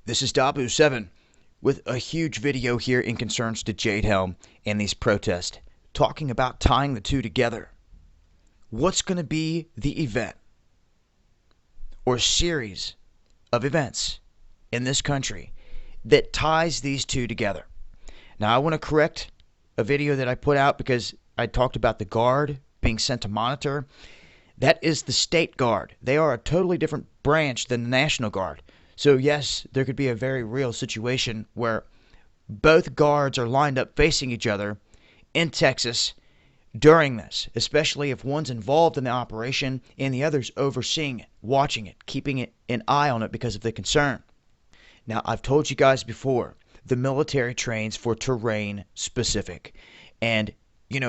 This is Dabu7 with a huge video here in concerns to Jade Helm and these protests, talking about tying the two together. What's going to be the event or series of events in this country that ties these two together? Now, I want to correct a video that I put out because I talked about the Guard being sent to monitor. That is the State Guard. They are a totally different branch than the National Guard. So yes, there could be a very real situation where both guards are lined up facing each other in Texas during this, especially if one's involved in the operation and the other's overseeing it, watching it, keeping an eye on it because of the concern. Now, I've told you guys before, the military trains for terrain specific. And,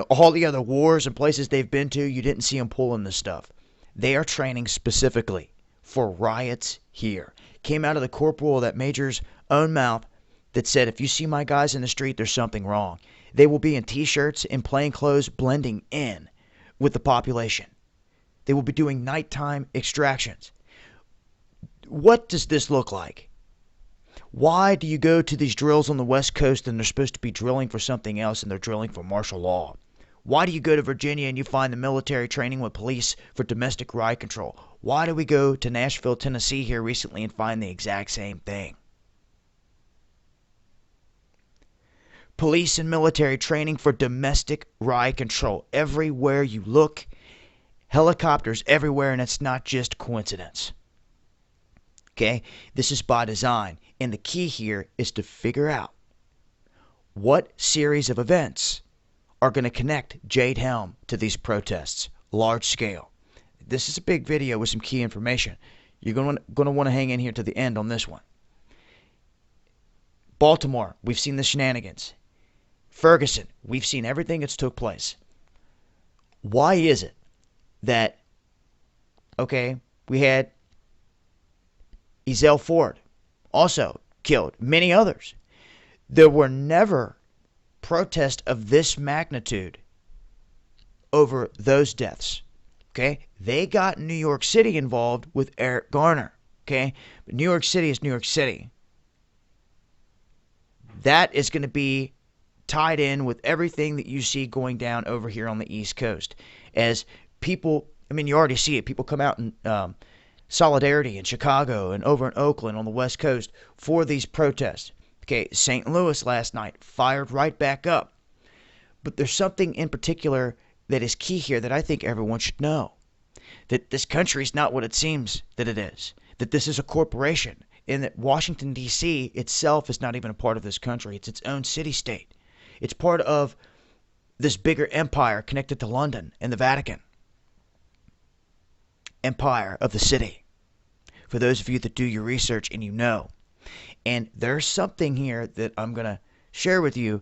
all the other wars and places they've been to, you didn't see them pulling this stuff. They are training specifically for riots here. Came out of the corporal, that major's own mouth, that said, if you see my guys in the street, there's something wrong. They will be in t-shirts and plain clothes blending in with the population. They will be doing nighttime extractions. What does this look like? Why do you go to these drills on the West Coast and they're supposed to be drilling for something else and they're drilling for martial law? Why do you go to Virginia and you find the military training with police for domestic riot control? Why do we go to Nashville, Tennessee here recently and find the exact same thing? Police and military training for domestic riot control. Everywhere you look, helicopters everywhere, and it's not just coincidence. Okay? This is by design. And the key here is to figure out what series of events are going to connect Jade Helm to these protests, large scale. This is a big video with some key information. You're going to want to hang in here to the end on this one. Baltimore, we've seen the shenanigans. Ferguson, we've seen everything that's took place. Why is it that, we had Ezell Ford also killed, many others. There were never protests of this magnitude over those deaths. They got New York City involved with Eric Garner. But New York City is New York City. That is going to be tied in with everything that you see going down over here on the East Coast. As people, you already see it. People come out in solidarity in Chicago and over in Oakland on the West Coast for these protests. St. Louis last night fired right back up. But there's something in particular that is key here that I think everyone should know. That this country is not what it seems that it is. That this is a corporation. And that Washington, D.C. itself is not even a part of this country. It's its own city-state. It's part of this bigger empire connected to London and the Vatican. Empire of the city. For those of you that do your research and you know. And there's something here that I'm going to share with you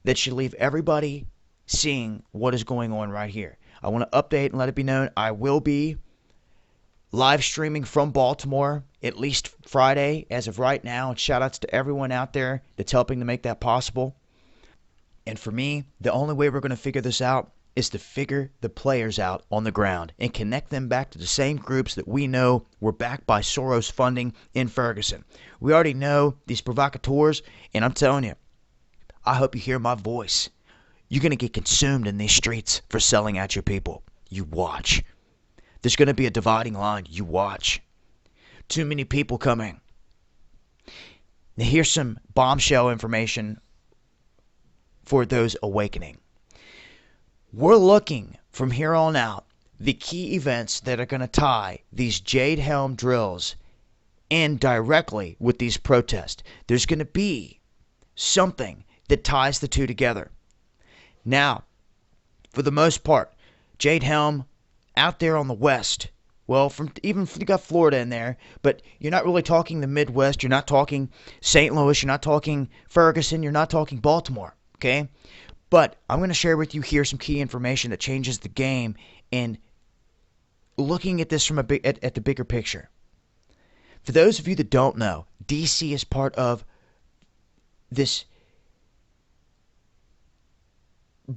that should leave everybody seeing what is going on right here. I want to update and let it be known I will be live streaming from Baltimore at least Friday as of right now. And shout outs to everyone out there that's helping to make that possible. And for me, the only way we're going to figure this out is to figure the players out on the ground and connect them back to the same groups that we know were backed by Soros funding in Ferguson. We already know these provocateurs, and I'm telling you, I hope you hear my voice. You're going to get consumed in these streets for selling out your people. You watch. There's going to be a dividing line. You watch. Too many people coming. Now here's some bombshell information for those awakening. We're looking from here on out the key events that are going to tie these Jade Helm drills in directly with these protests. There's going to be something that ties the two together. Now, for the most part, Jade Helm out there on the West, you got Florida in there, but you're not really talking the Midwest. You're not talking St. Louis. You're not talking Ferguson. You're not talking Baltimore. But I'm going to share with you here some key information that changes the game in looking at this from at the bigger picture. For those of you that don't know, DC is part of this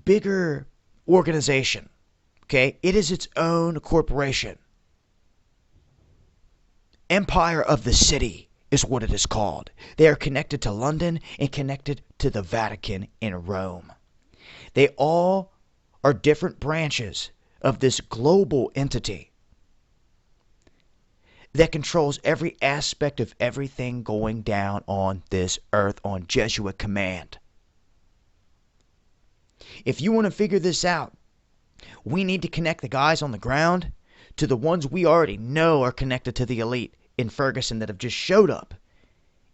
bigger organization. It is its own corporation. Empire of the city is what it is called. They are connected to London and connected to the Vatican in Rome. They all are different branches of this global entity that controls every aspect of everything going down on this earth on Jesuit command. If you want to figure this out, we need to connect the guys on the ground to the ones we already know are connected to the elite in Ferguson that have just showed up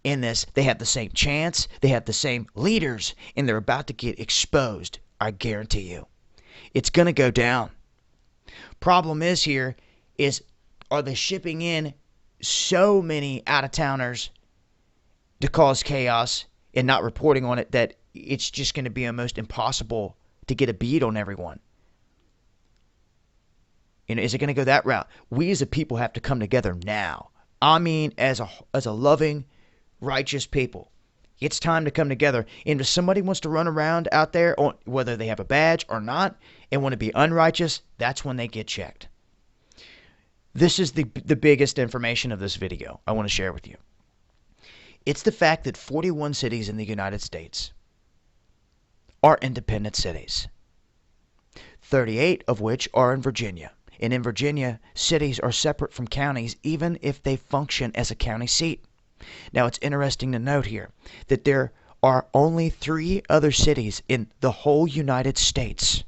in this. They have the same chance, they have the same leaders, and they're about to get exposed. I guarantee you. It's going to go down. Problem is here is, are they shipping in so many out-of-towners to cause chaos and not reporting on it that it's just going to be almost impossible to get a bead on everyone? Is it going to go that route? We as a people have to come together now. I mean, as a loving, righteous people. It's time to come together. And if somebody wants to run around out there, whether they have a badge or not, and want to be unrighteous, that's when they get checked. This is the biggest information of this video I want to share with you. It's the fact that 41 cities in the United States are independent cities, 38 of which are in Virginia. And in Virginia, cities are separate from counties even if they function as a county seat. Now, it's interesting to note here that there are only 3 other cities in the whole United States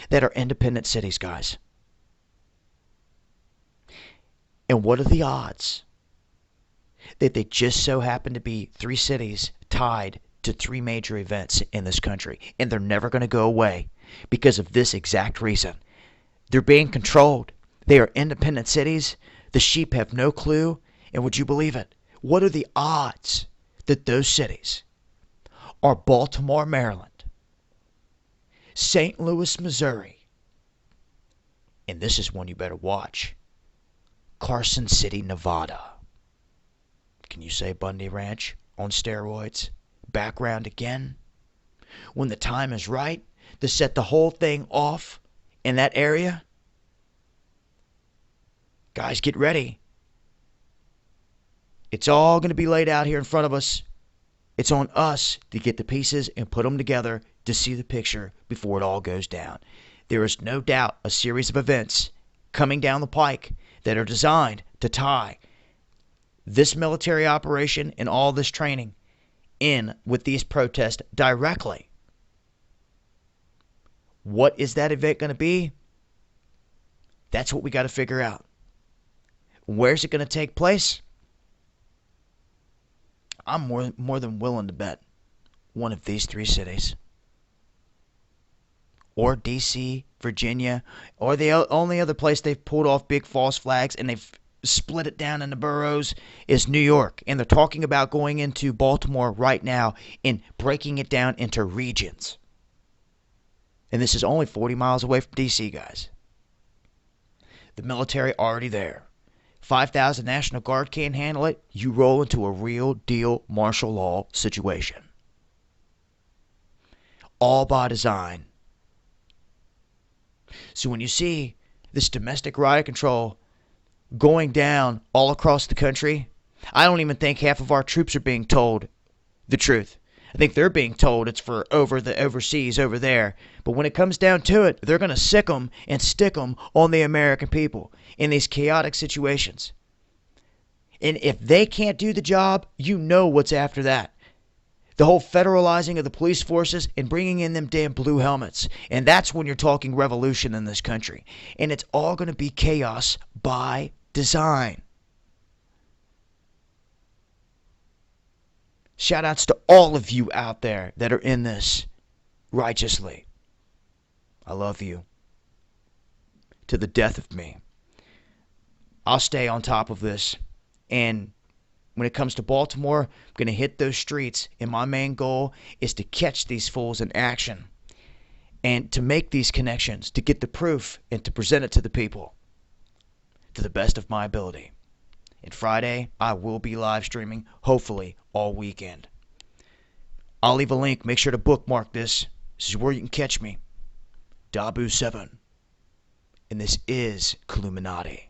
that are independent cities, guys. And what are the odds that they just so happen to be 3 cities tied to 3 major events in this country? And they're never going to go away because of this exact reason. They're being controlled. They are independent cities. The sheep have no clue. And would you believe it? What are the odds that those cities are Baltimore, Maryland, St. Louis, Missouri, and this is one you better watch, Carson City, Nevada. Can you say Bundy Ranch on steroids? Background again? When the time is right to set the whole thing off in that area, guys, get ready. It's all going to be laid out here in front of us. It's on us to get the pieces and put them together to see the picture before it all goes down. There is no doubt a series of events coming down the pike that are designed to tie this military operation and all this training in with these protests directly. What is that event going to be? That's what we got to figure out. Where's it going to take place? I'm more than willing to bet one of these 3 cities. Or D.C., Virginia, or the only other place they've pulled off big false flags and they've split it down into boroughs is New York. And they're talking about going into Baltimore right now and breaking it down into regions. And this is only 40 miles away from D.C., guys. The military already there. 5,000 National Guard can't handle it. You roll into a real deal martial law situation. All by design. So when you see this domestic riot control going down all across the country, I don't even think half of our troops are being told the truth. I think they're being told it's for overseas over there. But when it comes down to it, they're going to sick them and stick them on the American people in these chaotic situations. And if they can't do the job, you know what's after that. The whole federalizing of the police forces and bringing in them damn blue helmets. And that's when you're talking revolution in this country. And it's all going to be chaos by design. Shout outs to all of you out there that are in this righteously. I love you. To the death of me. I'll stay on top of this. And when it comes to Baltimore, I'm going to hit those streets. And my main goal is to catch these fools in action. And to make these connections. To get the proof and to present it to the people. To the best of my ability. And Friday, I will be live streaming, hopefully, all weekend. I'll leave a link. Make sure to bookmark this. This is where you can catch me. Dabu7. And this is Illuminati.